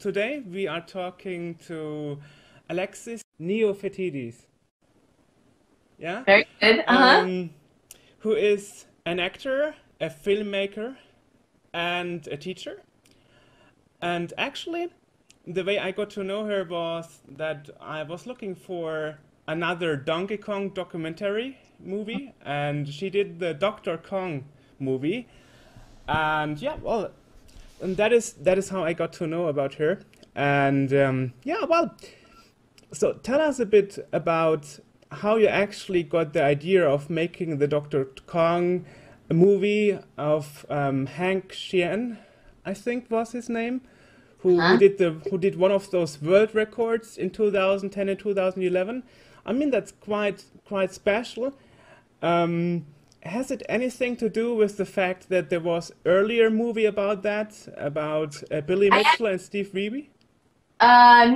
today we are talking to Alexis N, yeah, Very good. Uh-huh. um, who is an actor, a filmmaker, and a teacher. And actually, the way I got to know her was that I was looking for another Donkey Kong documentary movie, and she did the Dr. Kong movie. And yeah, well, and that is how I got to know about her. And yeah, well, so tell us a bit about how you actually got the idea of making the Dr. Kong movie of Hank Chien, I think was his name, Uh-huh. who did one of those world records in 2010 and 2011. I mean that's quite special. Um, has it anything to do with the fact that there was earlier movie about that, about Billy I had, Mitchell and Steve Wiebe?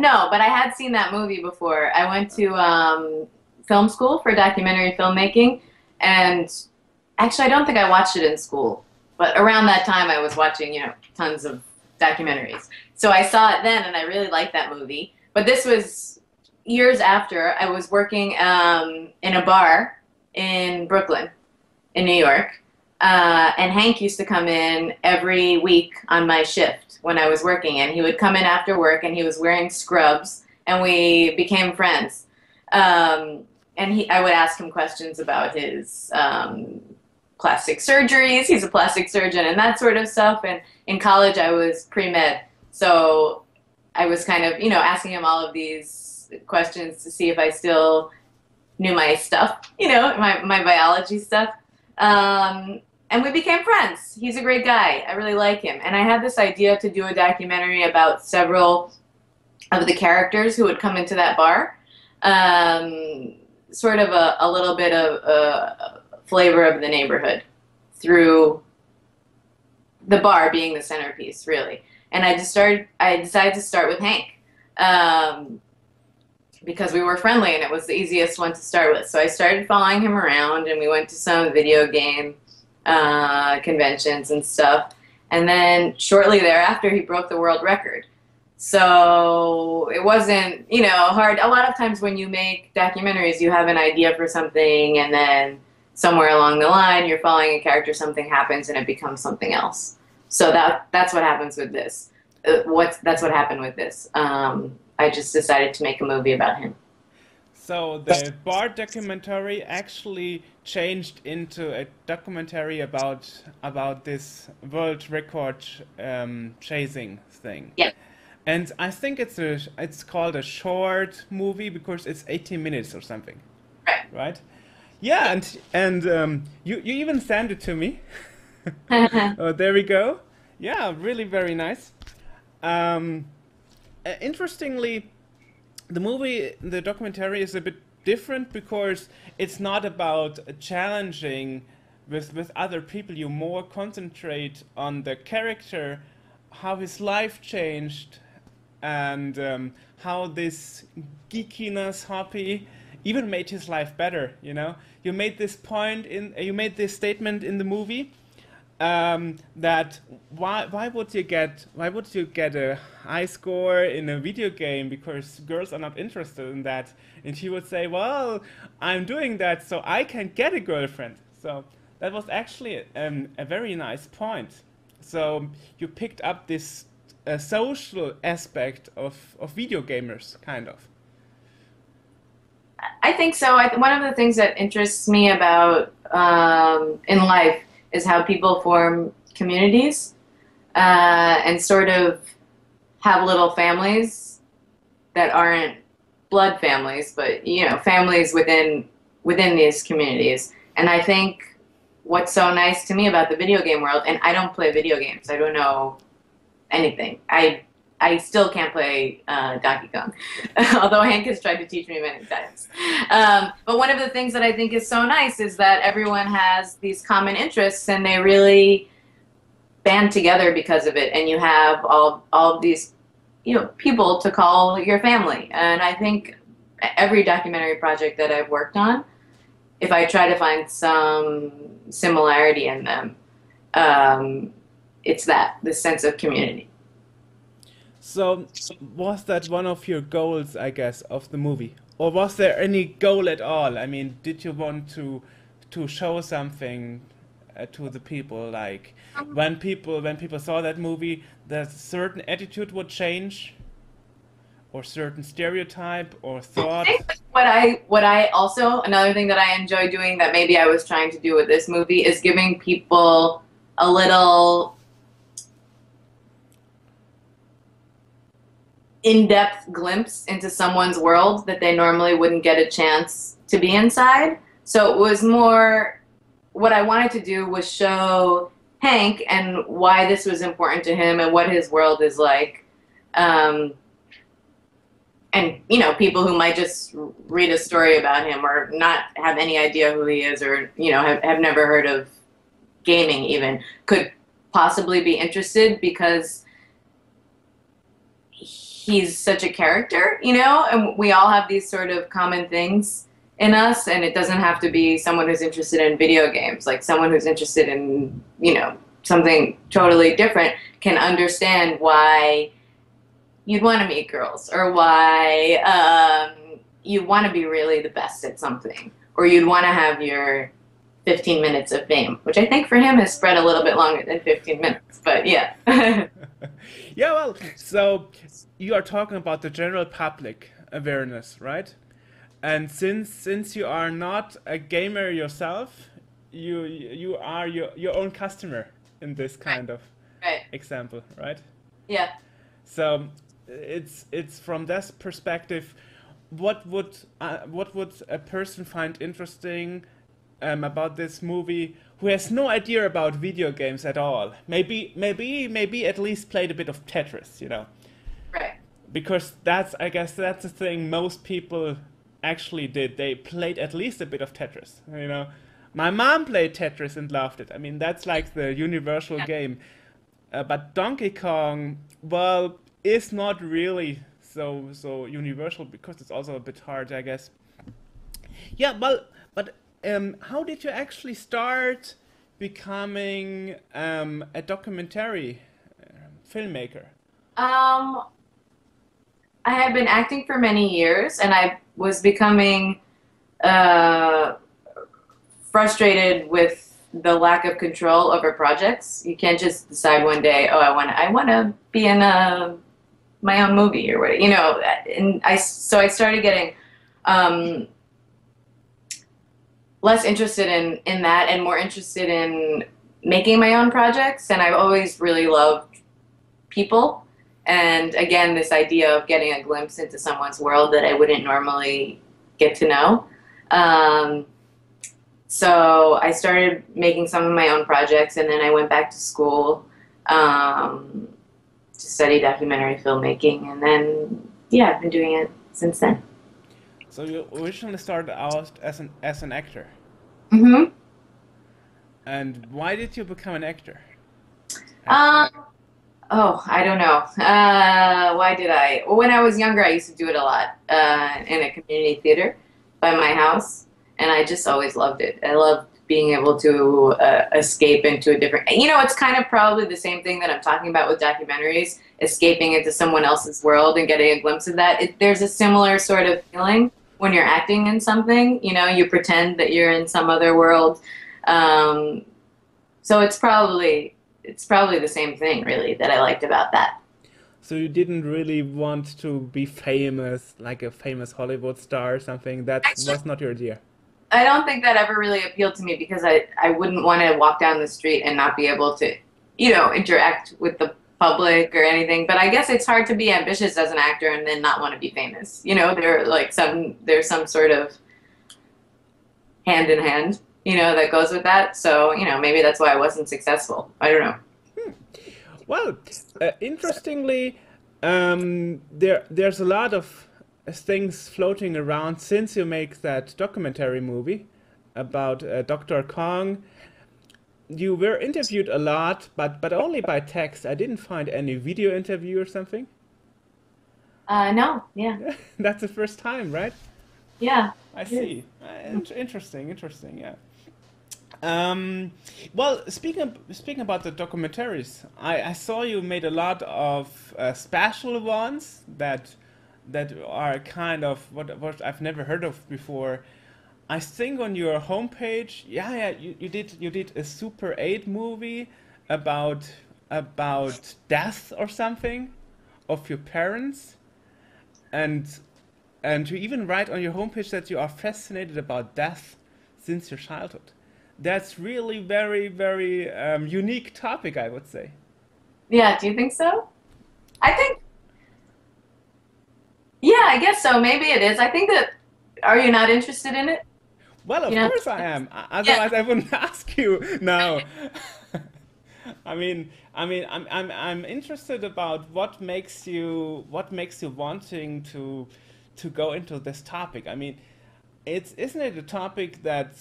no, but I had seen that movie before. I went to film school for documentary filmmaking, and actually, I don't think I watched it in school, but around that time, I was watching, tons of documentaries. So I saw it then, and I really liked that movie. But this was years after I was working in a bar in Brooklyn, in New York. And Hank used to come in every week on my shift when I was working, and he would come in after work, and he was wearing scrubs, and we became friends. And I would ask him questions about his plastic surgeries. He's a plastic surgeon and that sort of stuff. And in college, I was pre-med, so I was kind of, asking him all of these questions to see if I still knew my stuff, my biology stuff. And we became friends. He's a great guy. I really like him. And I had this idea to do a documentary about several of the characters who would come into that bar. Sort of a little bit of a flavor of the neighborhood through the bar being the centerpiece, really. And I decided to start with Hank. Because we were friendly and it was the easiest one to start with. So I started following him around, and we went to some video game conventions and stuff. And then shortly thereafter, he broke the world record. So it wasn't, hard. A lot of times when you make documentaries, you have an idea for something, and then somewhere along the line, you're following a character, something happens, and it becomes something else. So that's what happens with this. That's what happened with this. I just decided to make a movie about him. So the bar documentary actually changed into a documentary about this world record chasing thing. Yeah. And I think it's called a short movie because it's 18 minutes or something, right? Yeah, and you even sent it to me. Right. Oh, there we go. Yeah, really very nice. Um, Interestingly, the documentary is a bit different because it's not about challenging with other people. You more concentrate on the character, how his life changed, and how this geekiness hobby even made his life better. You made this statement in the movie that why would you get a high score in a video game because girls are not interested in that, and he would say, well, I'm doing that so I can get a girlfriend. So that was actually a very nice point. So you picked up this social aspect of video gamers, kind of. I think so. One of the things that interests me about in life is how people form communities and sort of have little families that aren't blood families, but families within these communities. And I think what's so nice to me about the video game world, and I don't play video games. I don't know anything. I still can't play Donkey Kong, although Hank has tried to teach me many times. But one of the things that I think is so nice is that everyone has these common interests, and they really band together because of it. And you have all of these, people to call your family. And I think every documentary project that I've worked on, if I try to find some similarity in them, it's this sense of community. So, was that one of your goals, I guess, of the movie? Or was there any goal at all? I mean, did you want to show something to the people, like when people saw that movie, that certain attitude would change, or certain stereotype or I thought? think what I also another thing that I enjoy doing that maybe I was trying to do with this movie is giving people a little in-depth glimpse into someone's world that they normally wouldn't get a chance to be inside. So it was more what I wanted to do was show Hank and why this was important to him and what his world is like. Um, and people who might just read a story about him or not have any idea who he is or have never heard of gaming even could possibly be interested because he's such a character, and we all have these sort of common things in us, and it doesn't have to be someone who's interested in video games. Like someone who's interested in, something totally different can understand why you'd want to meet girls or why you want to be really the best at something or you'd want to have your 15 minutes of fame, which I think for him has spread a little bit longer than 15 minutes, but yeah. Yeah, well, so you are talking about the general public awareness, right? And since you are not a gamer yourself, you are your own customer in this kind of Right. example, right? Yeah. So it's from this perspective, what would a person find interesting about this movie who has no idea about video games at all? Maybe at least played a bit of Tetris, Right. because I guess that's the thing most people actually did. They played at least a bit of Tetris. My mom played Tetris and loved it. I mean, that's like the universal Yeah. game. But Donkey Kong, well, is not really so universal because it's also a bit hard, I guess. Yeah, well, but how did you actually start becoming a documentary filmmaker? Um, I had been acting for many years, and I was becoming uh, frustrated with the lack of control over projects. You can't just decide one day, oh, I want to be in my own movie or what, And so I started getting um, less interested in that and more interested in making my own projects. And I've always really loved people. And again, this idea of getting a glimpse into someone's world that I wouldn't normally get to know. Um, so I started making some of my own projects, and then I went back to school um, to study documentary filmmaking. And then, yeah, I've been doing it since then. So you originally started out as an actor, Mm-hmm. and why did you become an actor? Um, Actually, oh, I don't know. Why did I? Well, when I was younger, I used to do it a lot in a community theater by my house, and I just always loved it. I loved being able to escape into a different. It's kind of probably the same thing that I'm talking about with documentaries, escaping into someone else's world and getting a glimpse of that. There's a similar sort of feeling when you're acting in something. You pretend that you're in some other world. Um, so it's probably the same thing, really, that I liked about that. so you didn't really want to be famous, like a famous Hollywood star or something. That Actually, was not your idea. I don't think that ever really appealed to me because I wouldn't want to walk down the street and not be able to, interact with the public or anything. But I guess it's hard to be ambitious as an actor and then not want to be famous. There's some sort of hand in hand, that goes with that. So, maybe that's why I wasn't successful. I don't know. Well, interestingly, there's a lot of things floating around since you make that documentary movie about Dr. Kong. You were interviewed a lot, but only by text. I didn't find any video interview or something. No, yeah, That's the first time, right? yeah. I It is. see. Interesting, interesting. Yeah. Um, well, speaking about the documentaries, I saw you made a lot of special ones that are kind of what I've never heard of before. I think on your homepage, yeah, you did a Super 8 movie about death or something of your parents, and you even write on your homepage that you are fascinated about death since your childhood. That's really very, very unique topic, I would say. Yeah, do you think so? I think, yeah, I guess so. Maybe it is. I think that, are you not interested in it? Well, You of know? course I am. Yeah. Otherwise, I wouldn't ask you. No. I'm interested about what makes you wanting to go into this topic. I mean, isn't it a topic that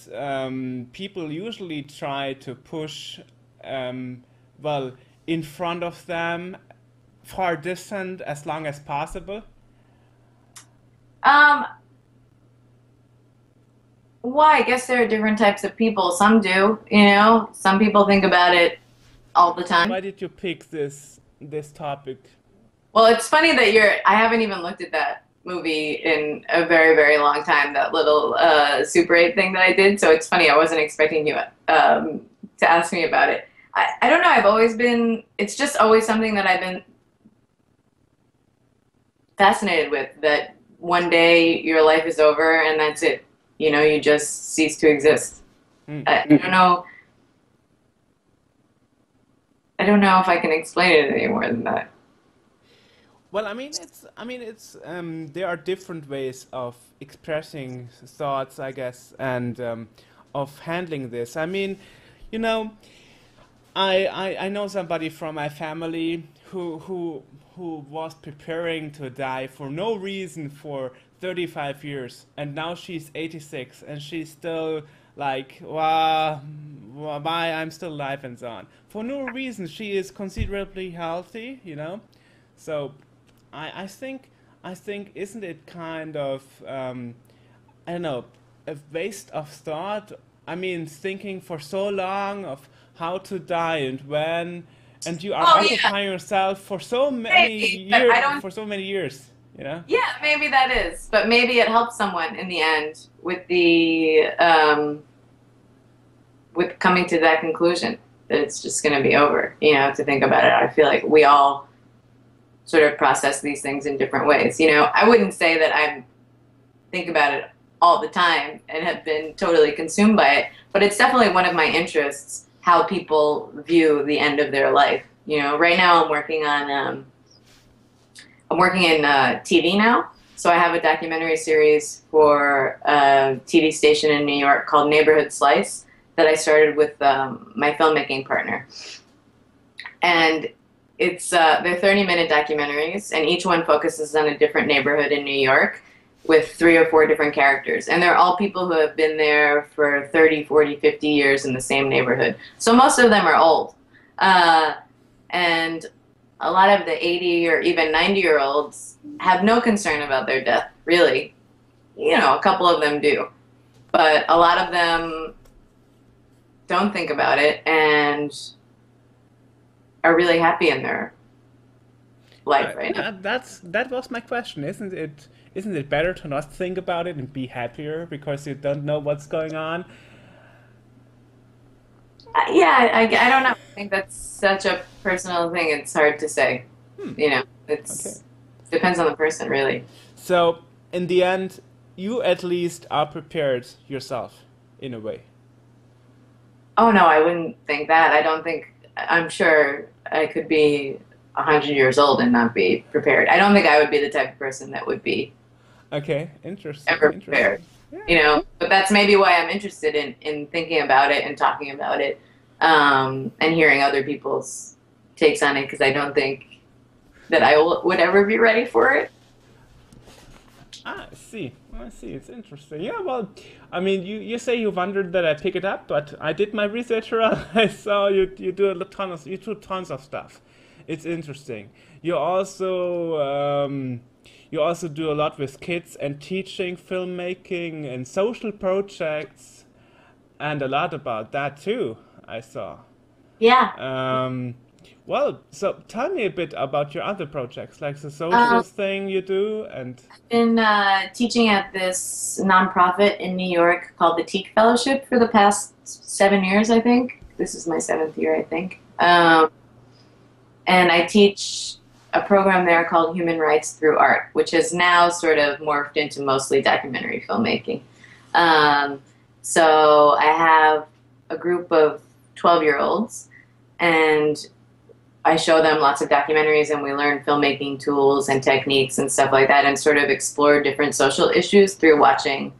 people usually try to push, well, in front of them, far distant as long as possible? Um, why? I guess there are different types of people. Some do, you know. Some people think about it all the Why time. did you pick this topic? Well, it's funny that I haven't even looked at that movie in a very, very long time, that little Super 8 thing that I did. So it's funny, I wasn't expecting you to ask me about it. I don't know, it's just always something that I've been fascinated with, that one day your life is over and that's it. You know, you just cease to exist. Hmm. I I don't know if I can explain it any more than that. Well, it's there are different ways of expressing thoughts, I guess, and of handling this. I mean, you know, I know somebody from my family who was preparing to die for no reason for 35 years, and now she's 86, and she's still like, why I'm still alive and so on. For no reason, she is considerably healthy, you know. So I think isn't it kind of I don't know, a waste of thought? I mean, thinking for so long of how to die and when, and you are Oh yeah, occupying yourself maybe, but I don't. for so many years, you know? Yeah, maybe that is, but maybe it helps someone in the end with coming to that conclusion that it's just going to be over. You know, to think about it, I feel like we all sort of process these things in different ways. You know, I wouldn't say that I think about it all the time and have been totally consumed by it, but it's definitely one of my interests how people view the end of their life. You know, right now I'm working in TV now, so I have a documentary series for a TV station in New York called Neighborhood Slice that I started with my filmmaking partner. And they're 30-minute documentaries, and each one focuses on a different neighborhood in New York with 3 or 4 different characters. And they're all people who have been there for 30, 40, 50 years in the same neighborhood. So most of them are old. Uh, and a lot of the 80 or even 90-year-olds have no concern about their death, really. You know, a couple of them do. But a lot of them don't think about it and are really happy in their life right now. That was my question. Isn't it better to not think about it and be happier because you don't know what's going on? Yeah, I don't know. I think that's such a personal thing. It's hard to say. Hmm. You know, Okay. depends on the person, really. So in the end, you at least are prepared yourself in a way. Oh no, I wouldn't think that. I don't think. I'm sure I could be 100 years old and not be prepared. I don't think I would be the type of person that would be Okay, interesting, ever prepared. interesting. Yeah. You know, but that's maybe why I'm interested in thinking about it and talking about it, and hearing other people's takes on it, because I don't think that would ever be ready for it. I see. I see. It's interesting. Yeah, well, I mean, you say you wondered that I pick it up, but I did my research around. I saw you do tons of stuff. It's interesting. You also do a lot with kids and teaching filmmaking and social projects. and a lot about that too, I saw. Yeah. Um, well, so tell me a bit about your other projects, like the Um, socials thing you do, and been teaching at this nonprofit in New York called the Teak Fellowship for the past 7 years, I think. This is my seventh year, I think. And I teach a program there called Human Rights Through Art, which has now sort of morphed into mostly documentary filmmaking. Um, so I have a group of 12-year-olds, and I show them lots of documentaries, and we learn filmmaking tools and techniques and stuff like that, and sort of explore different social issues through watching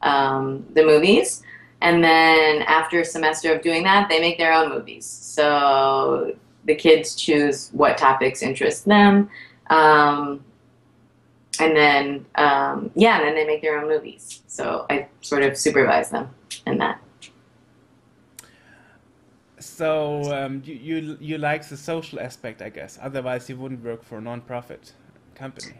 the movies. And then after a semester of doing that, they make their own movies. So the kids choose what topics interest them. And then they make their own movies. So I sort of supervise them in that. so you like the social aspect, I guess. Otherwise, you wouldn't work for a non-profit company.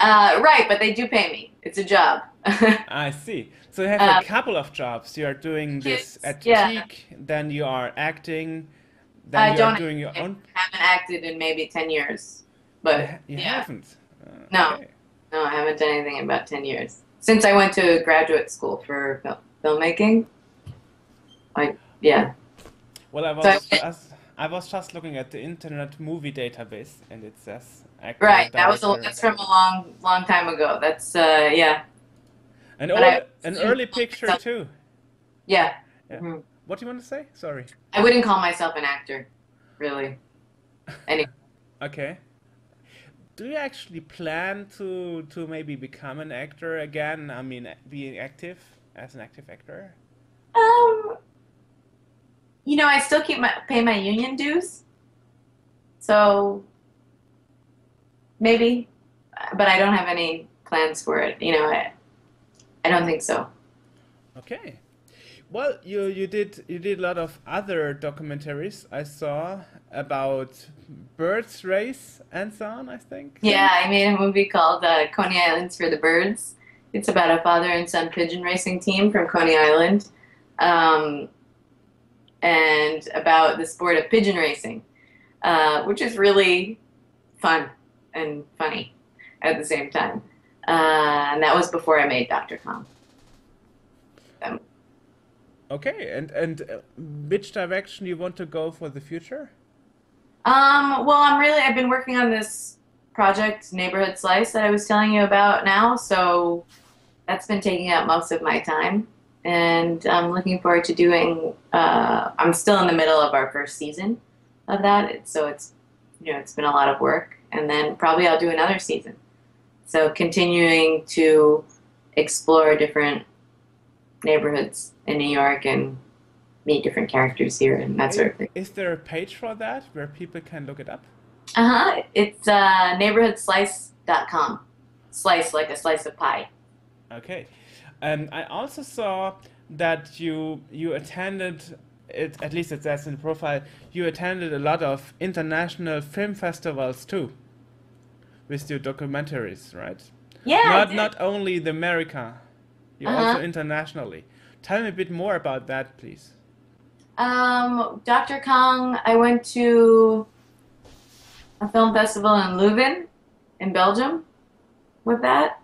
Right, but they do pay me. It's a job. I see. So you have a um, couple of jobs. You are doing this kids, at yeah. Teak, then you are acting, then I you are don't doing your own. haven't acted in maybe 10 years. But You yeah, haven't. no, Okay. no, I haven't done anything in about 10 years. Since I went to graduate school for filmmaking, yeah. Well, So I was just looking at the Internet Movie Database, and it says actor, right, director, that's from a long, long time ago. That's, yeah. an But I, an early picture too. yeah. Yeah. Mhm. What do you want to say? Sorry. I wouldn't call myself an actor, really. Anyway. Okay. Do you actually plan to maybe become an actor again? I mean, being active as an active actor? Um, I still pay my union dues, so maybe, but I don't have any plans for it. I don't think so. Okay. Well, you did a lot of other documentaries I saw about birds race and so on, I think. Yeah, I made a movie called Coney Island's for the Birds. It's about a father and son pigeon racing team from Coney Island, um, and about the sport of pigeon racing, which is really fun and funny at the same time. And that was before I made Dr. Kong. Um, Okay, and which direction you want to go for the future? well, I've been working on this project, Neighborhood Slice, that I was telling you about now, so that's been taking up most of my time. And I'm looking forward to I'm still in the middle of our first season of that, so it's been a lot of work. And then probably I'll do another season. So continuing to explore different neighborhoods in New York and meet different characters here and that sort of thing. Is there a page for that where people can look it up? Uh-huh. It's neighborhoodslice.com. Slice like a slice of pie. Okay. I also saw that you attended it, at least it says in the profile, you attended a lot of international film festivals too with your documentaries, right? Yeah, I did. Not only the America, you also Uh-huh. internationally. Tell me a bit more about that, please. Dr. Kong, I went to a film festival in Leuven in Belgium with that.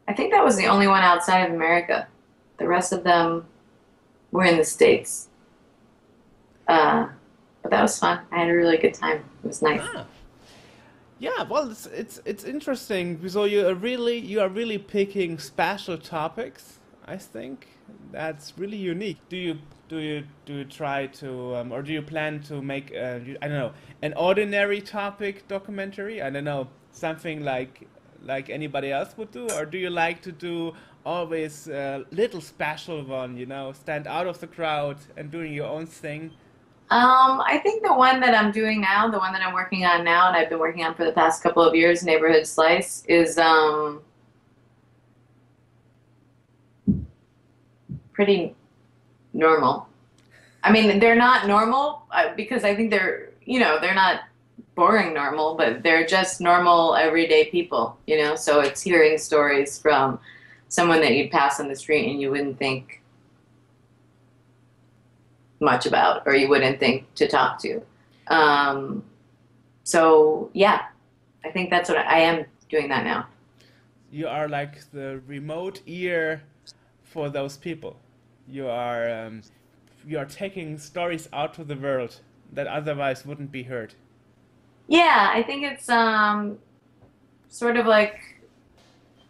I think that was the only one outside of America. The rest of them were in the States. But that was fun. I had a really good time. It was nice. Ah, yeah. Well, it's interesting. So you are really picking special topics. I think that's really unique. Do you try to or do you plan to make I don't know, an ordinary topic documentary? I don't know, something like anybody else would do, or do you like to do always a little special one? Stand out of the crowd and doing your own thing. I think the one that I'm doing now, the one that I'm working on now, and I've been working on for the past couple of years, Neighborhood Slice, is pretty normal. I mean, they're not normal because I think they're not boring normal, but they're just normal everyday people. So it's hearing stories from someone that you'd pass on the street and you wouldn't think much about, or you wouldn't think to talk to. Um, so yeah, I think that's what I am doing that now. You are like the remote ear for those people. You are you are taking stories out to the world that otherwise wouldn't be heard. Yeah, I think it's sort of like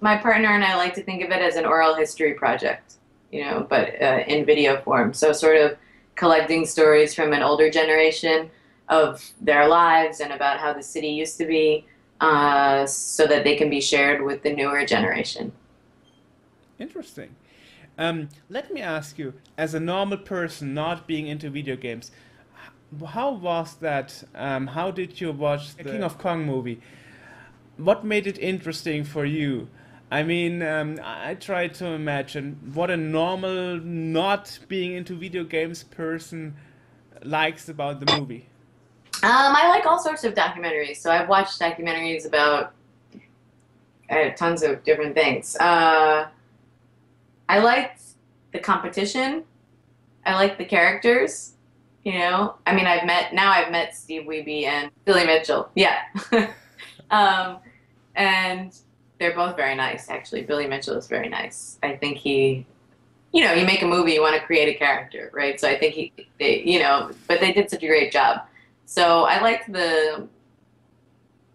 my partner and I like to think of it as an oral history project, but in video form. So sort of collecting stories from an older generation of their lives and about how the city used to be, so that they can be shared with the newer generation. Interesting. Let me ask you, as a normal person not being into video games, how was that? How did you watch the King of Kong movie? What made it interesting for you? I mean, I try to imagine what a normal, not being into video games person likes about the movie. I like all sorts of documentaries. So I've watched documentaries about tons of different things. I liked the competition. I like the characters. I mean, I've met Steve Wiebe and Billy Mitchell. Yeah. um, and they're both very nice, actually. Billy Mitchell is very nice. I think you make a movie, you want to create a character, right? So I think but they did such a great job. So I liked the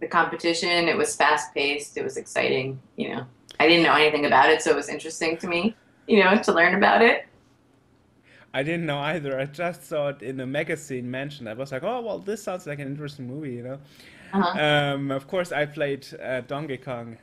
competition. It was fast paced. It was exciting. I didn't know anything about it, so it was interesting to me, to learn about it. I didn't know either. I just saw it in a magazine mentioned. I was like, oh, well, this sounds like an interesting movie. Uh-huh. Of course, I played Donkey Kong.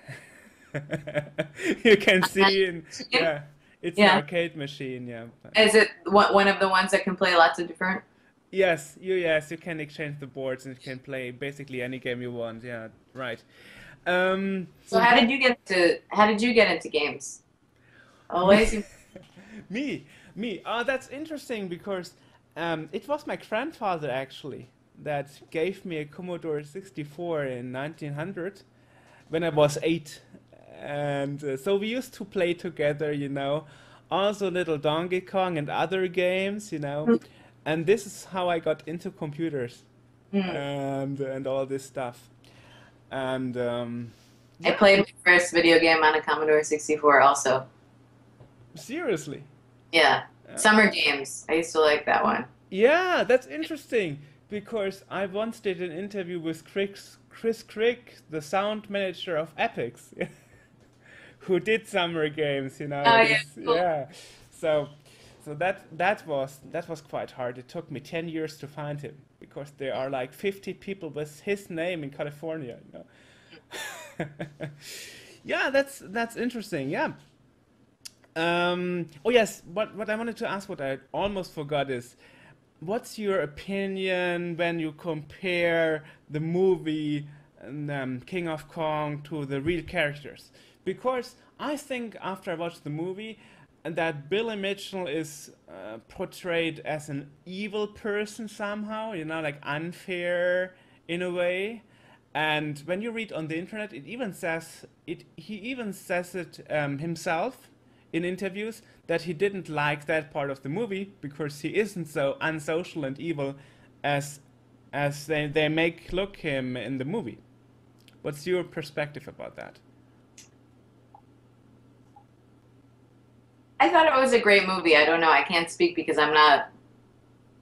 You can see yeah, it's an Yeah. arcade machine, yeah. Is it one of the ones that can play lots of different? Yes, you can exchange the boards and you can play basically any game you want. Yeah, right. So how did you get into games? Always? Me, me. Oh, that's interesting because it was my grandfather actually that gave me a Commodore 64 in 1900 when I was 8. And so we used to play together, also little Donkey Kong and other games. And this is how I got into computers Mm. and all this stuff. And I yeah, played my first video game on a Commodore 64 also. seriously. Yeah. Uh, Summer Games. I used to like that one. Yeah, that's interesting because I once did an interview with Chris Crick, the sound manager of Epics, who did summer games. Oh yeah, This, cool. yeah. So, so that was quite hard. It took me 10 years to find him because there are like 50 people with his name in California. Yeah, that's interesting. Yeah. Oh yes, what I wanted to ask, what I almost forgot is, what's your opinion when you compare the movie King of Kong to the real characters? Because I think after I watched the movie, that Billy Mitchell is portrayed as an evil person somehow, like unfair in a way. And when you read on the internet, it even says it. He even says it himself in interviews that he didn't like that part of the movie because he isn't so unsocial and evil as they make look him in the movie. What's your perspective about that? I thought it was a great movie. I don't know. I can't speak because I'm not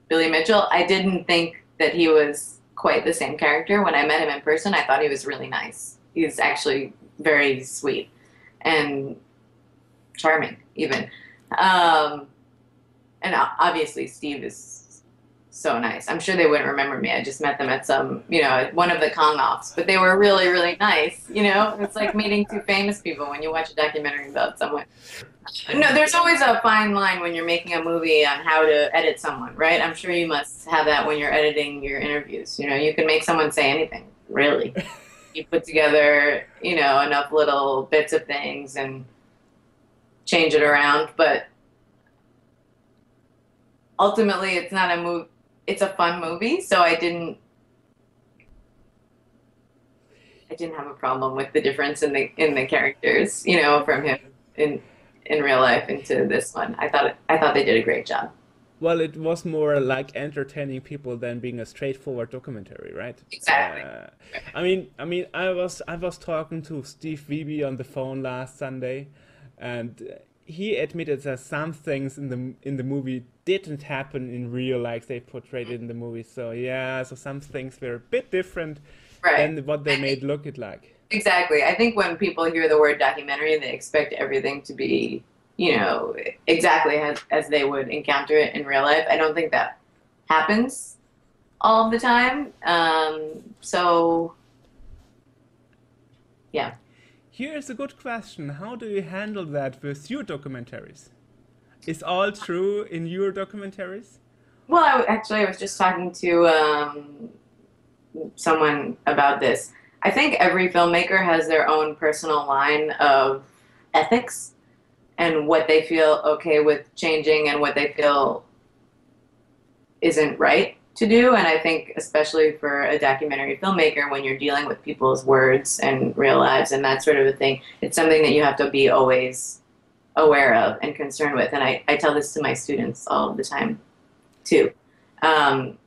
Billy Mitchell. I didn't think that he was quite the same character. When I met him in person, I thought he was really nice. He's actually very sweet and charming, even. Um, and obviously, Steve is so nice. I'm sure they wouldn't remember me. I just met them at one of the Kong offs, but they were really, really nice. It's like meeting two famous people when you watch a documentary about someone. No, there's always a fine line when you're making a movie on how to edit someone, right? I'm sure you must have that when you're editing your interviews. You can make someone say anything, really. You put together, enough little bits of things and change it around, but ultimately it's not a movie. It's a fun movie, so I didn't have a problem with the difference in the characters, from him. in real life into this one. I thought they did a great job. Well, it was more like entertaining people than being a straightforward documentary, right? Exactly. I was talking to Steve Wiebe on the phone last Sunday, and he admitted that some things in the movie didn't happen in real like they portrayed it in the movie. So yeah, so some things were a bit different Right. than what they I made think look it like. exactly. I think when people hear the word documentary, they expect everything to be, you know, exactly as they would encounter it in real life. I don't think that happens all of the time. So yeah. Here is a good question. How do you handle that with your documentaries? Is all true in your documentaries? Well, actually, I was just talking to someone about this. I think every filmmaker has their own personal line of ethics and what they feel okay with changing and what they feel isn't right to do. And I think, especially for a documentary filmmaker, when you're dealing with people's words and real lives and that sort of a thing, it's something that you have to be always aware of and concerned with. And I tell this to my students all the time, too. Um,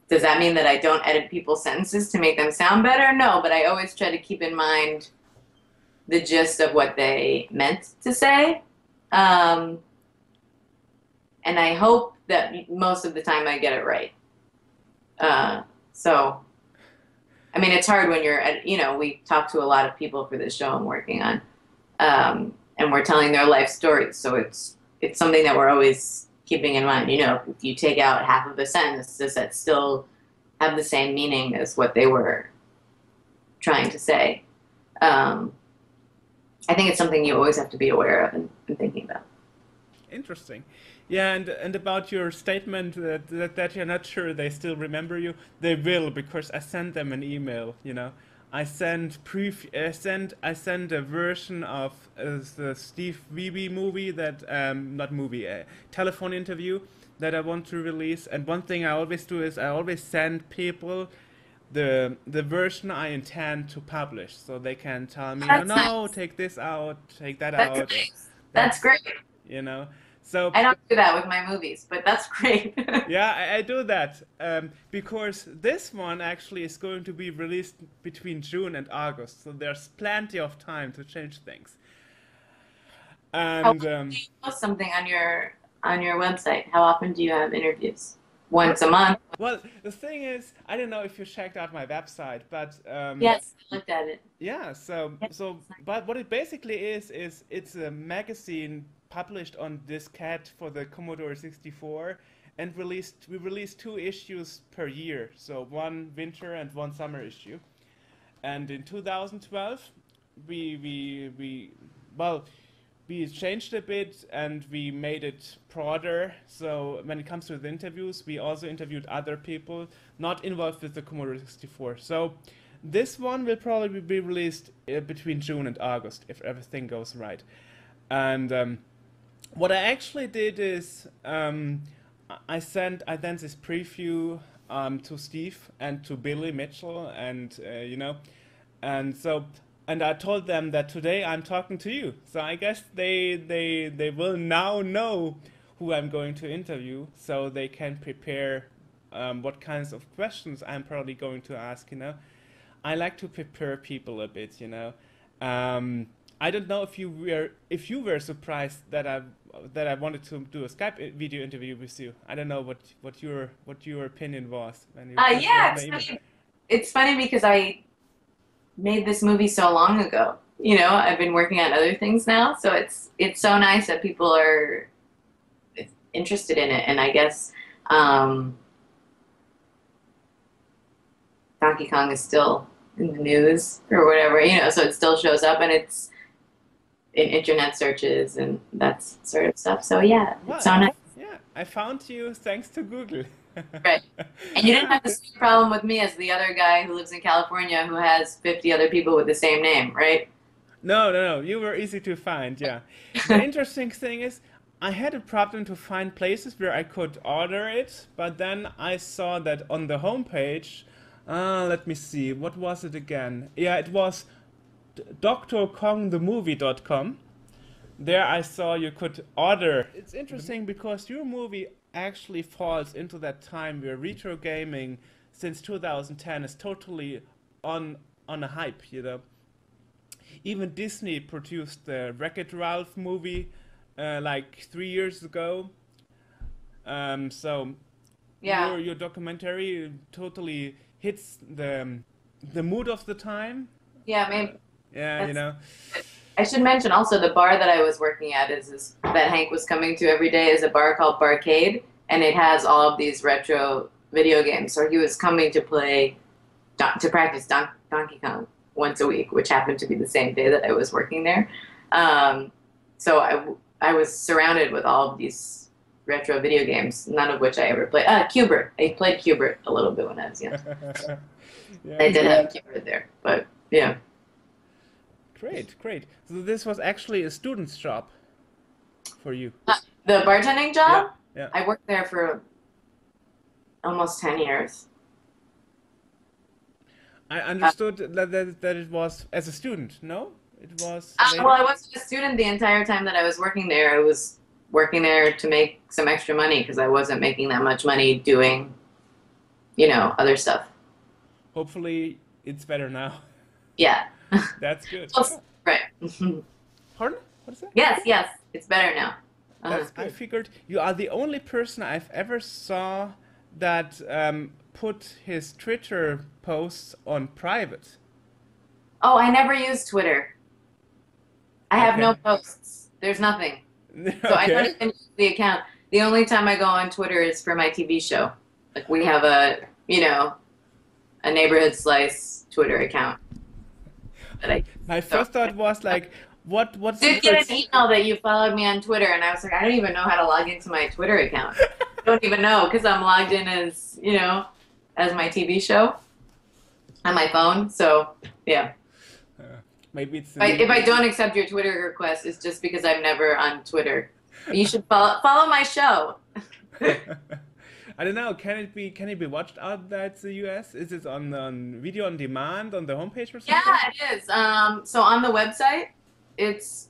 does that mean that I don't edit people's sentences to make them sound better? No, but I always try to keep in mind the gist of what they meant to say. Um, and I hope that most of the time I get it right. So, I mean, it's hard when you're at, you know, we talk to a lot of people for this show I'm working on, and we're telling their life stories. So it's something that we're always keeping in mind. You know, if you take out half of a sentence, does that still have the same meaning as what they were trying to say? I think it's something you always have to be aware of and thinking about. Interesting. Yeah, and about your statement that you're not sure they still remember you, they will because I sent them an email. I sent a version of the Steve Wiebe movie that not movie, a telephone interview that I want to release. And one thing I always do is I always send people the version I intend to publish, so they can tell me, no, That's no, nice. take this out, take that That's out. nice. That's That's great. you know. So I don't do that with my movies, but that's great. yeah, I do that because this one actually is going to be released between June and August, so there's plenty of time to change things. How And often do you post something on your website? How often do you have interviews? Once a month? well, the thing is, I don't know if you checked out my website, but Yes, I looked at it. yeah, so Yep, so it's nice. but what it basically is it's a magazine published on diskette for the Commodore 64 and we released two issues per year, so one winter and one summer issue. And in 2012, we well we changed a bit and we made it broader. So when it comes to the interviews, we also interviewed other people not involved with the Commodore 64. So this one will probably be released between June and August if everything goes right. And what I actually did is I sent this preview to Steve and to Billy Mitchell and and I told them that today I'm talking to you. So I guess they will now know who I'm going to interview, so they can prepare what kinds of questions I'm probably going to ask. I like to prepare people a bit. Um, I don't know if you were surprised that I wanted to do a Skype video interview with you. I don't know what your opinion was when you first read Yeah, my email. it's funny because I made this movie so long ago. You know, I've been working on other things now, so it's so nice that people are interested in it. And I guess um, Donkey Kong is still in the news or whatever, you know, so it still shows up and it's in internet searches and that sort of stuff. So yeah, it's Well, so nice. yeah, I found you thanks to Google. Right. And you didn't have the same problem with me as the other guy who lives in California who has 50 other people with the same name, right? No, no, no. You were easy to find, yeah. The interesting thing is, I had a problem to find places where I could order it, but then I saw that on the homepage, let me see, what was it again? Yeah, it was drkongthemovie.com. there I saw you could order. It's interesting because your movie actually falls into that time where retro gaming since 2010 is totally on on a hype, you know. Even Disney produced the Wreck-It Ralph movie like 3 years ago. So Yeah. your documentary totally hits the mood of the time. Yeah, maybe Yeah, you that's. know. I should mention also the bar that I was working at is that Hank was coming to every day is a bar called Barcade, and it has all of these retro video games. So he was coming to play to practice Donkey Kong once a week, which happened to be the same day that I was working there. Um, so I was surrounded with all of these retro video games, none of which I ever played. Cubert. I played Cubert a little bit when I was young. Yeah, I did have Cubert there, but yeah. great, great. So this was actually a student's job for you. The bartending Yeah, job, yeah. I worked there for almost 10 years. I Uh, understood that it was as a student. No, it was well, later. I wasn't a student the entire time that I was working there. I was working there to make some extra money because I wasn't making that much money doing, other stuff. Hopefully, it's better now. Yeah. That's good. Right. Pardon? What is that? Yes, yes, it's better now. That's I Good. figured you are the only person I've ever saw that put his Twitter posts on private. Oh, I never use Twitter. I have no Okay. posts. There's nothing. So I don't Okay. even use the account. The only time I go on Twitter is for my TV show. Like we have a neighborhood slice Twitter account that I My so first thought was like, what did get an secrets? email that you followed me on Twitter, and I was like, I don't even know how to log into my Twitter account. I don't even know because I'm logged in as my TV show on my phone. So yeah, Uh, Maybe it's the if I new. don't accept your Twitter request, it's just because I'm never on Twitter. You should follow my show. I don't know. Can it be watched outside the US? Is it on video on demand on the homepage or Yeah, something? it is. So on the website,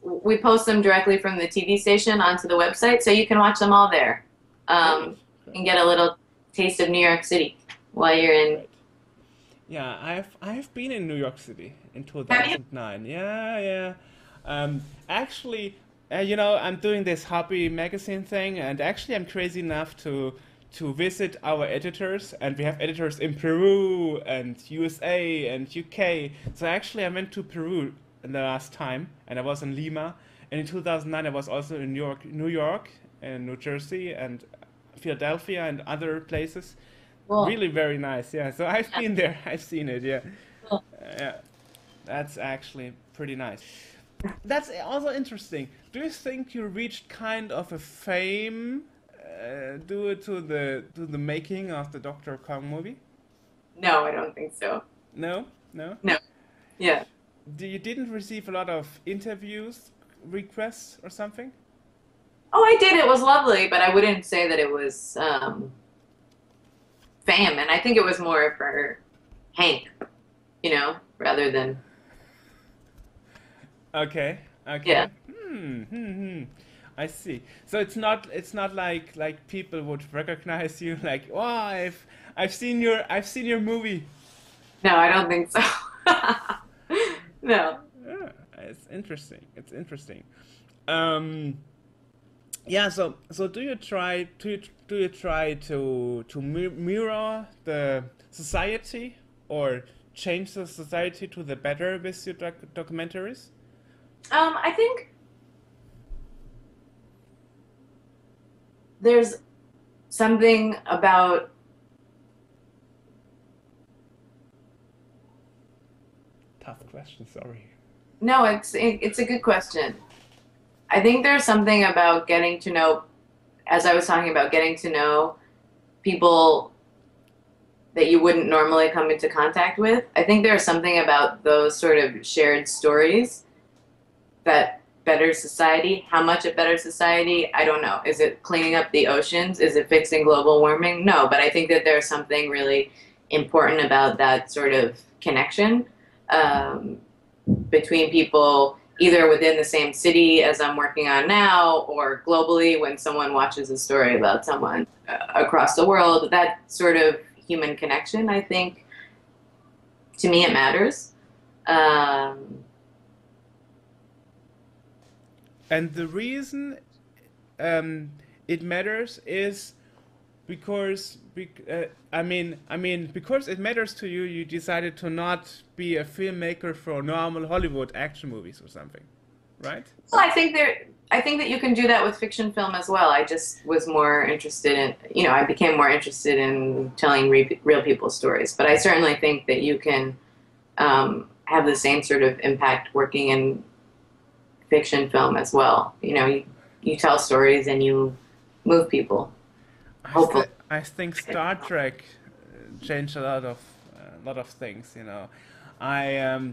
we post them directly from the TV station onto the website, so you can watch them all there. Great, And great, get a little taste of New York City while you're in. great. Yeah, I've been in New York City in Have you? 2009. Yeah, yeah. Actually, I'm doing this hobby magazine thing, and actually, I'm crazy enough to visit our editors, and we have editors in Peru and USA and UK. So actually, I went to Peru the last time, and I was in Lima. And in 2009, I was also in New York, and New Jersey, and Philadelphia, and other places. Cool. Really very nice, yeah. So I've Yeah, been there, I've seen it, yeah. cool. Yeah, that's actually pretty nice. That's also interesting. Do you think you reached kind of a fame due to the making of the Dr. Kong movie? No, I don't think so. No, no. No. Yeah. You didn't receive a lot of interviews, requests, or something? Oh, I did. It was lovely, but I wouldn't say that it was fame, and I think it was more for Hank, rather than Okay, yeah. okay. I see. So it's not like people would recognize you like, oh, I've seen your movie. No, I don't think so. No. Yeah, it's interesting. It's interesting. Um, yeah. So do you try to mirror the society or change the society to the better with your documentaries? I think there's something about Tough question. Sorry. no, it's a good question. I think there's something about getting to know, as I was talking about, getting to know people that you wouldn't normally come into contact with. I think there's something about those sort of shared stories that better society. How much a better society? I don't know. Is it cleaning up the oceans? Is it fixing global warming? No, but I think that there's something really important about that sort of connection um, between people, either within the same city as I'm working on now, or globally when someone watches a story about someone across the world. That sort of human connection, I think, to me, it matters. Um, And the reason it matters is because because it matters to you, you decided to not be a filmmaker for normal Hollywood action movies or something, right? well, I think that you can do that with fiction film as well. I just was more interested in, I became more interested in telling real people's stories. But I certainly think that you can have the same sort of impact working in fiction film as well. You tell stories and you move people, hopefully. I think Star Trek changed a lot of things. I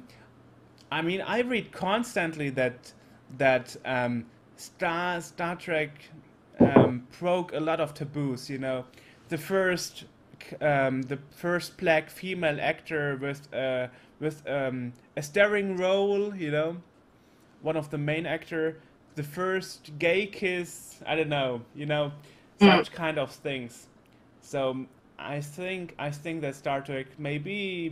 I read constantly that Star Trek broke a lot of taboos. The first black female actor with a starring role. One of the main actor, the first gay kiss. I don't know. Mm. Such kind of things. So I think that Star Trek maybe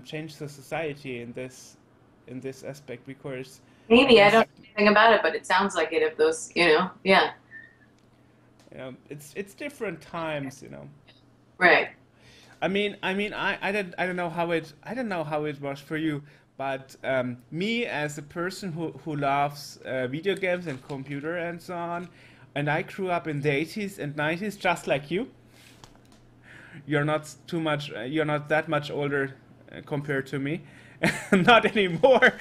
changed the society in this aspect because Maybe I there's don't know anything about it, but it sounds like it. If those, yeah, it's different times. right. I don't know how it was for you, but me as a person who loves video games and computer and so on, and I grew up in the 80s and 90s just like you. You're not that much older compared to me. Not anymore,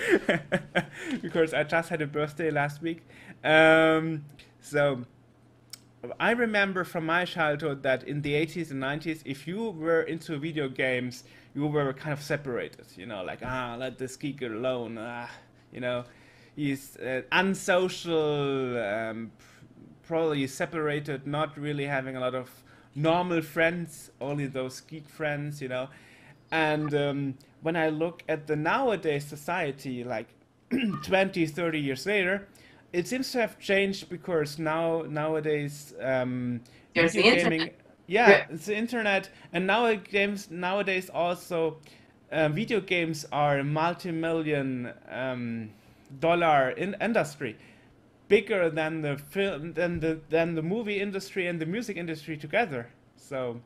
because I just had a birthday last week. So I remember from my childhood that in the 80s and 90s, if you were into video games, you were kind of separated. Like, let this geek alone. You know, he's unsocial, probably separated, not really having a lot of normal friends, only those geek friends. And when I look at the nowadays society, like 20, 30 years later, it seems to have changed because nowadays There's video the internet. gaming, yeah, Right. it's the internet, and nowadays also video games are a multi-million dollar industry, bigger than the film than the movie industry and the music industry together. So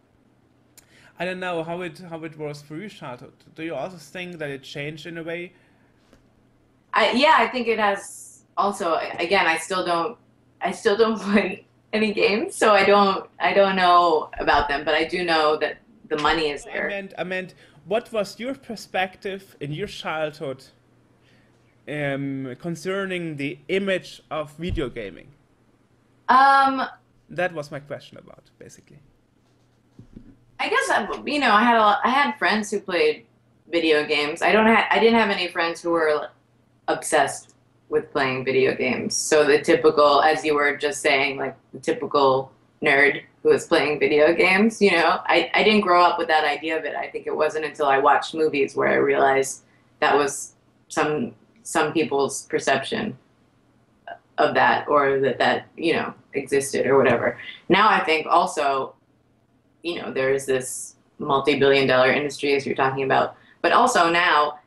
I don't know how it was for your childhood. Do you also think that it changed in a way? Yeah, I think it has also, again, I still don't play any games, so I don't know about them, but I do know that the money is there. I meant, what was your perspective in your childhood concerning the image of video gaming? Um, That was my question about, basically. I guess I had friends who played video games. I didn't have any friends who were obsessed with playing video games. So the typical, as you were just saying, like the typical nerd who was playing video games, I didn't grow up with that idea of it. I think it wasn't until I watched movies where I realized that was some people's perception of that, or that existed or whatever. Now I think also, there is this multi-billion-dollar industry as you're talking about, but also now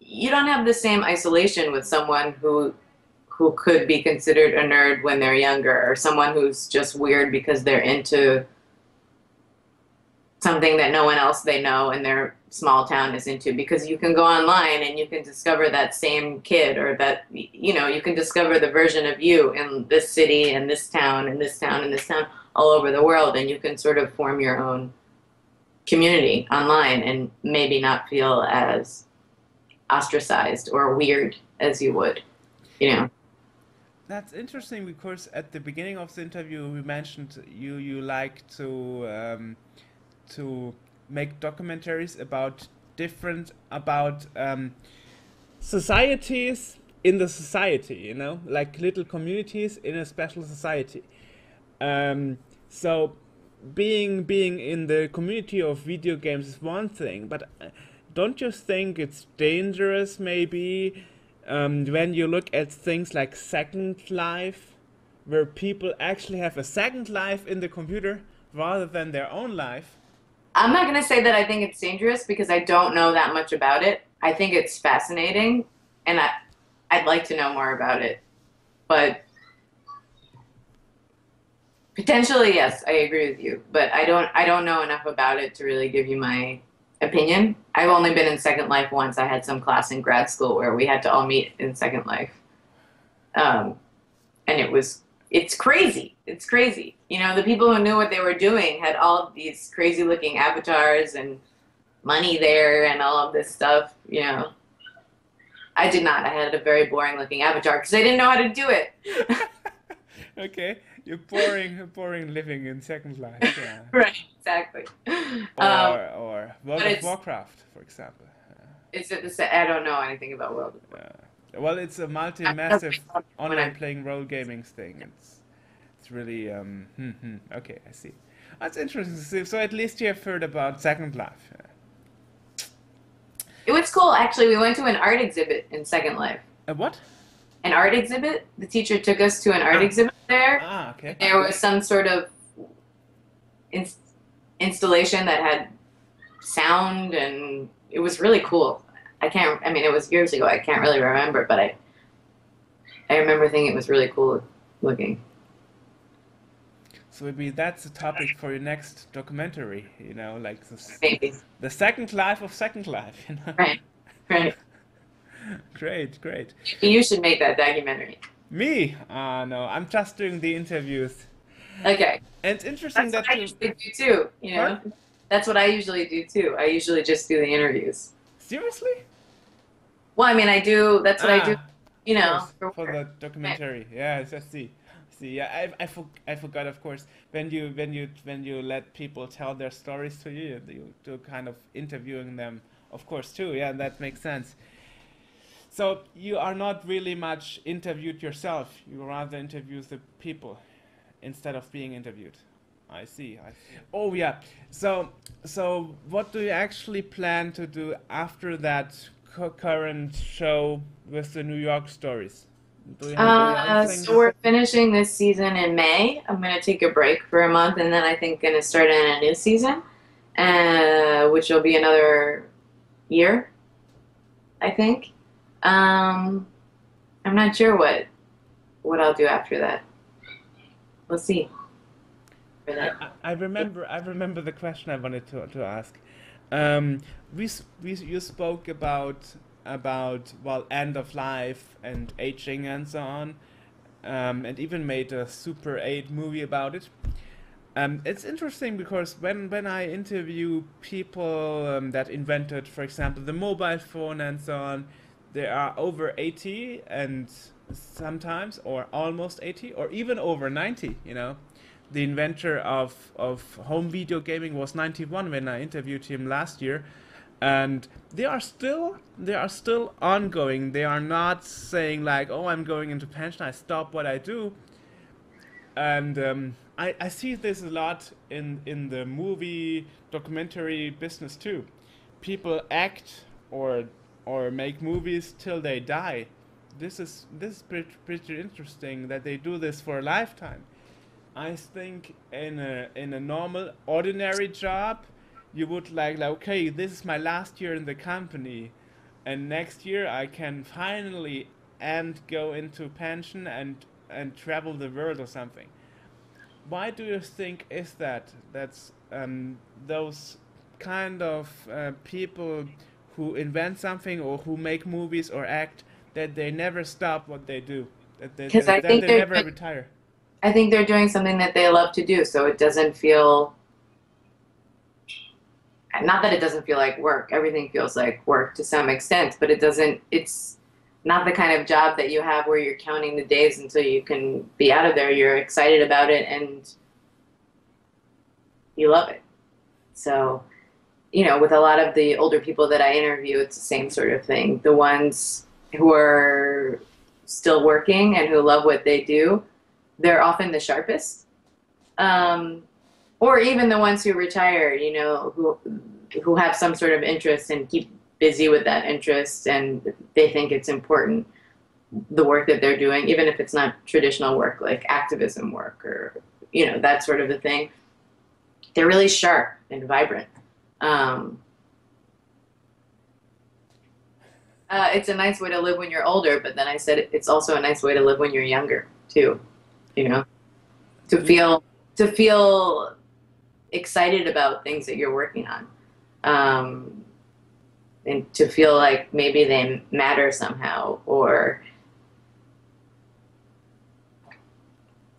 you don't have the same isolation with someone who could be considered a nerd when they're younger, or someone who's just weird because they're into something that no one else they know in their small town is into, because you can go online and you can discover that same kid, or that you can discover the version of you in this city and this town and this town and this town all over the world, and you can sort of form your own community online and maybe not feel as ostracized or weird as you would, you know. That's interesting because at the beginning of the interview we mentioned you like to make documentaries about societies in the society, like little communities in a special society. So being in the community of video games is one thing, but don't you think it's dangerous maybe when you look at things like Second Life, where people actually have a second life in the computer rather than their own life. I'm not going to say that I think it's dangerous because I don't know that much about it. I think it's fascinating, and I'd like to know more about it. But potentially, yes, I agree with you. But I don't know enough about it to really give you my opinion. I've only been in Second Life once. I had some class in grad school where we had to all meet in Second Life. And it's crazy. It's crazy. You know, the people who knew what they were doing had all of these crazy looking avatars and money there and all of this stuff, you know. I did not. I had a very boring looking avatar because I didn't know how to do it. Okay, you're boring living in Second Life, yeah. Right, exactly. Or World of Warcraft, for example. Is it the same? I don't know anything about World of Warcraft. Well, it's a massive online playing role gaming thing. It's really okay, I see. That's interesting. So at least you have heard about Second Life. It was cool, actually. We went to an art exhibit in Second Life. A what? An art exhibit. The teacher took us to an art exhibit there. Ah, okay. There was some sort of installation that had sound, and it was really cool. I mean, it was years ago. I can't really remember, but I remember thinking it was really cool looking. So maybe that's a topic for your next documentary, you know, like Maybe. the Second Life of Second Life, you know? Right, right. Great, great. You should make that documentary. Me? No, I'm just doing the interviews. Okay. And it's interesting That's that what I usually do too, you know? What? That's what I usually do too. I usually just do the interviews. Seriously? Well, I mean, that's what I do, you know, for the documentary. Yes, I see. Yeah, I forgot, of course, when you let people tell their stories to you, you do kind of interviewing them, of course, too. Yeah, that makes sense. So you are not really much interviewed yourself. You rather interview the people instead of being interviewed. I see. Oh yeah. So what do you actually plan to do after that current show with the New York stories? Do you have any other things? So we're finishing this season in May. I'm going to take a break for a month, and then I think going to start in a new season, which will be another year, I think. I'm not sure what I'll do after that. We'll see. I remember the question I wanted to ask. You spoke about well, end of life and aging and so on, and even made a Super 8 movie about it. It's interesting because when I interview people that invented, for example, the mobile phone and so on, they are over 80 and sometimes or almost 80 or even over 90, you know. The inventor of home video gaming was 91 when I interviewed him last year, and they are still ongoing. They are not saying like, oh, I'm going into pension, I stop what I do. And I see this a lot in the movie documentary business too. People act or make movies till they die. This is pretty interesting that they do this for a lifetime. I think in a normal, ordinary job, you would like, okay, this is my last year in the company, and next year I can finally go into pension and travel the world or something. Why do you think is that? That's those kind of people who invent something or who make movies or act, that they never stop what they do, that they never retire. I think they're doing something that they love to do, so it doesn't feel, not that it doesn't feel like work. Everything feels like work to some extent, but it's not the kind of job that you have where you're counting the days until you can be out of there. You're excited about it and you love it. So, you know, with a lot of the older people that I interview, it's the same sort of thing. The ones who are still working and who love what they do, they're often the sharpest. Or even the ones who retire, you know, who have some sort of interest and keep busy with that interest and they think it's important. the work that they're doing, even if it's not traditional work like activism work or that sort of a thing. They're really sharp and vibrant. Um, it's a nice way to live when you're older, but then I said it's also a nice way to live when you're younger too. You know, to feel excited about things that you're working on, and to feel like maybe they matter somehow, or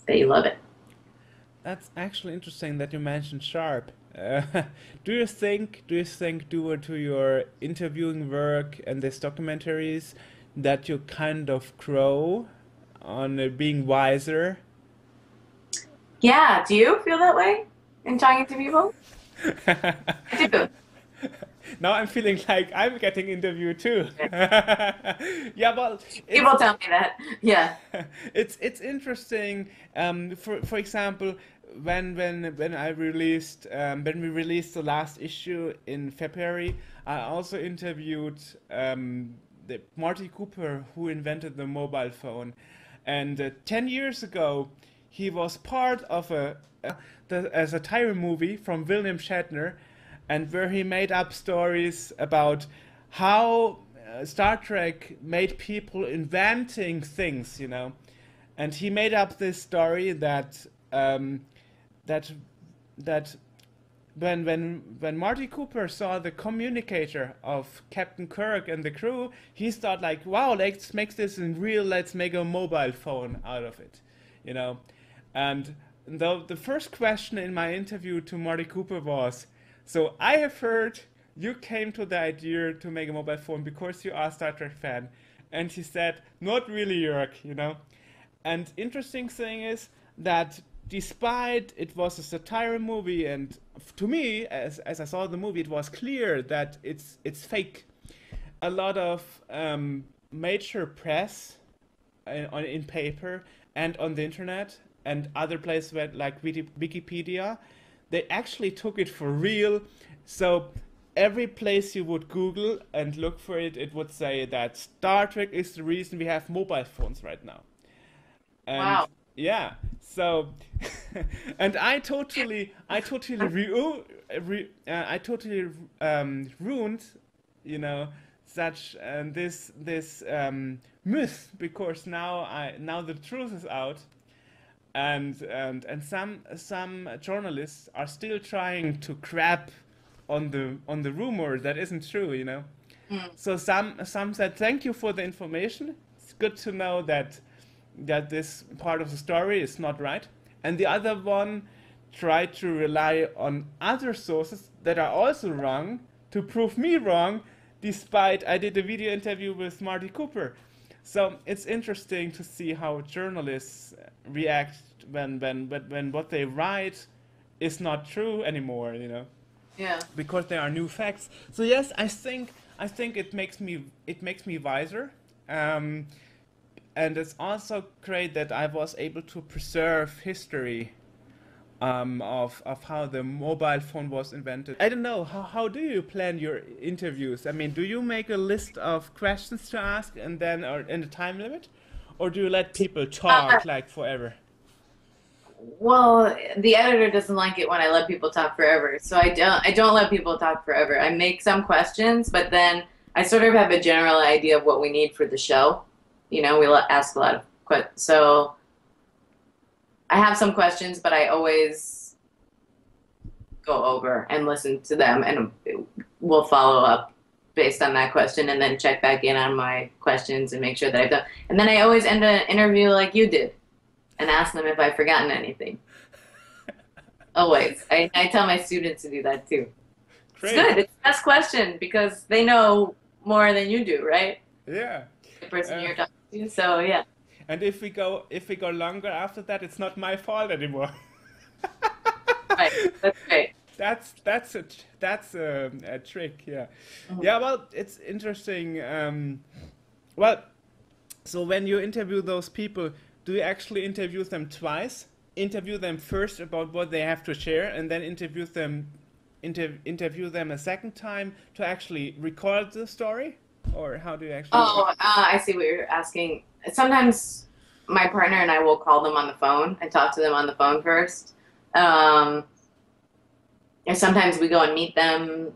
that you love it. That's actually interesting that you mentioned sharp. Uh, do you think due to your interviewing work and these documentaries that you kind of grow on being wiser? Yeah, do you feel that way in talking to people? I do. Now I'm feeling like I'm getting interviewed too. Yeah, well, it's People tell me that. Yeah. it's interesting. For example, when we released the last issue in February, I also interviewed the Marty Cooper who invented the mobile phone, and 10 years ago he was part of a satire movie from William Shatner, and where he made up stories about how Star Trek made people inventing things, and he made up this story that that when Marty Cooper saw the communicator of Captain Kirk and the crew, he thought like, wow, let's make this in real. Let's make a mobile phone out of it, you know. And the first question in my interview to Marty Cooper was, so I have heard you came to the idea to make a mobile phone because you are a Star Trek fan, and he said, not really, Joerg. And interesting thing is that despite it was a satire movie, and to me, as I saw the movie, it was clear that it's fake. A lot of major press in paper and on the internet and other places like Wikipedia, they actually took it for real. So every place you would Google and look for it, it would say that Star Trek is the reason we have mobile phones right now. And Wow. yeah, so and I totally ruined, such this myth, because now the truth is out, and some journalists are still trying to grab on the rumor that isn't true. Mm. So some said thank you for the information. It's good to know that this part of the story is not right. And the other one tried to rely on other sources that are also wrong to prove me wrong, despite I did a video interview with Marty Cooper. So it's interesting to see how journalists react when what they write is not true anymore. Yeah. Because there are new facts. So yes, I think it makes me wiser. And it's also great that I was able to preserve history of how the mobile phone was invented. I don't know, how do you plan your interviews? I mean, do you make a list of questions to ask and then or in a time limit? Or do you let people Uh, talk like forever? well, the editor doesn't like it when I let people talk forever, so I don't let people talk forever. I make some questions, but then I sort of have a general idea of what we need for the show. Ask a lot of questions. So I have some questions, but I always go over and listen to them, and we'll follow up based on that question, and then check back in on my questions and make sure that I've done. And then I always end an interview like you did, and ask them if I've forgotten anything. Always. I tell my students to do that too. It's Great. good. It's the best question because they know more than you do, right? Yeah. The person Uh, you're talking to. So yeah. and if we go longer after that, it's not my fault anymore. Right. That's great. That's a trick, yeah. Mhm. Yeah, well, it's interesting. Well, so when you interview those people, do you actually interview them twice? Interview them first about what they have to share, and then interview them a second time to actually record the story, or how do you actually? Oh, I see what you're asking. Sometimes my partner and I will call them on the phone and talk to them on the phone first. And sometimes we go and meet them,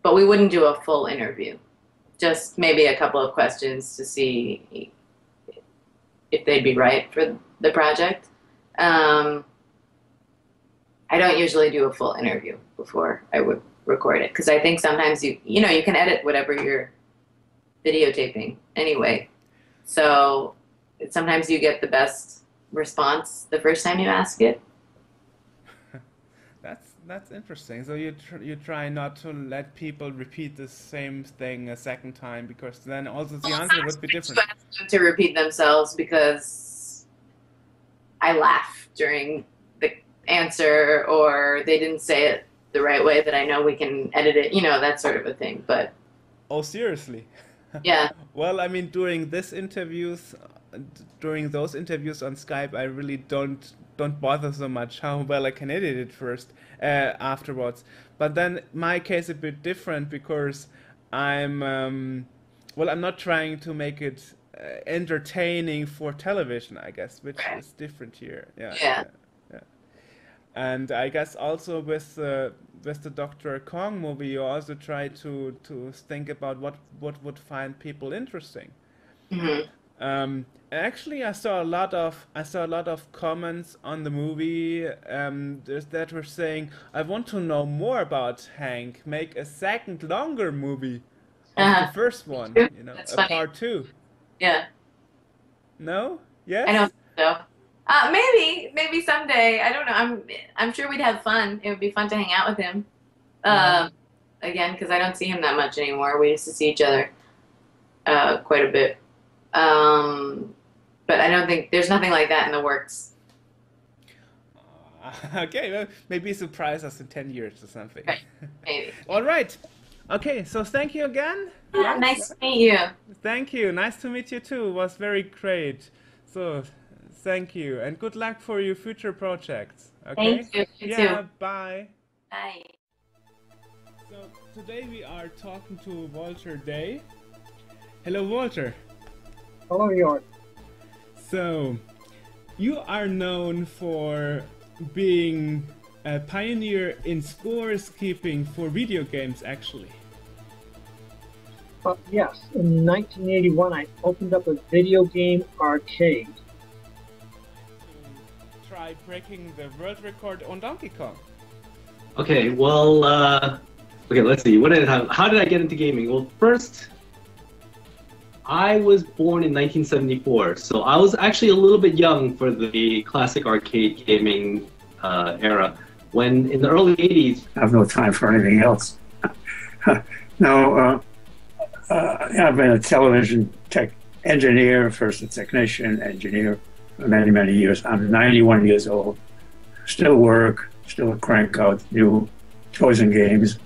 but we wouldn't do a full interview. Just maybe a couple of questions to see if they'd be right for the project. I don't usually do a full interview before I would record it, because I think sometimes you can edit whatever you're videotaping anyway. So sometimes you get the best response the first time you ask it. That's interesting. So you try not to let people repeat the same thing a second time, because then also the answer would be different. To ask them to repeat themselves, because I laugh during the answer, or they didn't say it the right way that I know we can edit it, that sort of a thing. But oh, seriously? Yeah. Well, I mean, during those interviews on Skype, I really don't bother so much how well I can edit it first afterwards. But then my case is a bit different, because I'm not trying to make it entertaining for television, I guess, which is different here. Yeah. And I guess also with the Dr. Kong movie, you also try to think about what would find people interesting. Mm-hmm. Actually, I saw a lot of comments on the movie that were saying, "I want to know more about Hank. Make a second, longer movie of the first one. That's a funny. part 2." Yeah. No? Yes? I don't think so. Maybe someday. I don't know. I'm sure we'd have fun. It would be fun to hang out with him. Again, because I don't see him that much anymore. We used to see each other quite a bit. But I don't think there's nothing like that in the works. Okay, well, maybe surprise us in 10 years or something. Right. Maybe. All right. Okay, so thank you again. Yeah, nice to meet you. Thank you. Nice to meet you too. It was very great. So, thank you, and good luck for your future projects. Okay? Thank you. You yeah, too. bye. Bye. So, today we are talking to Walter Day. Hello, Walter. Hello, Joerg. So, you are known for being a pioneer in scores keeping for video games, actually. Yes, in 1981 I opened up a video game arcade. Try breaking the world record on Donkey Kong. Okay, well, okay, let's see. How did I get into gaming? Well, first, I was born in 1974, so I was actually a little bit young for the classic arcade gaming era. When in the early 80s, I have no time for anything else. No, I've been a television tech engineer, first a technician, engineer for many, many years. I'm 91 years old, still work, still crank out new toys and games.